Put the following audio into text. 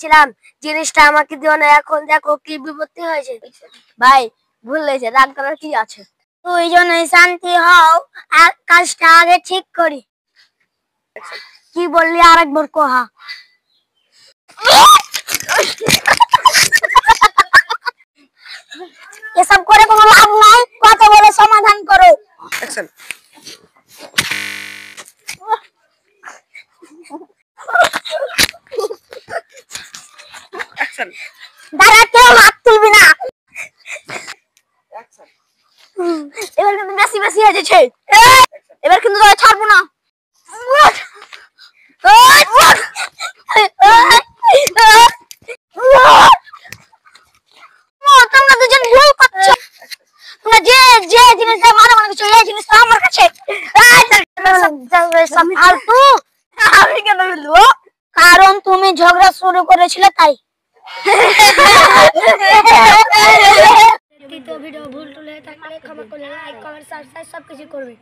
চাচ্ছিলাম, জিনিসটা আমাকে দিও না, এখন দেখো কি বিপত্তি হয়েছে। ভাই ভুল হয়েছে, রাগ করার কি আছে? তুই জন্যই শান্তি হও, আর কাজটা আগে ঠিক করি। কি বললি আরেকবার কহা। এসব করে কোনো লাভ নাই, কথা বলে সমাধান করো। দাঁড়া, কেউ হাত তুলবি না। এবার কিন্তু বেশি বেশি হয়ে যাচ্ছে, এবার কিন্তু তোকে ছাড়বো না। তোমরা দুজন ভুল করছো, তোমরা যে যে জিনিসটা মারা মনে করছো এই জিনিসটা আমার কাছে। ফালতু আমি কেন বলবো? কারণ তুমি ঝগড়া শুরু করেছিলে তাই। ভিডিও ভুল টুল হয়ে থাকলে ক্ষমা করে লাইক কমেন্ট সাবস্ক্রাইব সবকিছু করবে।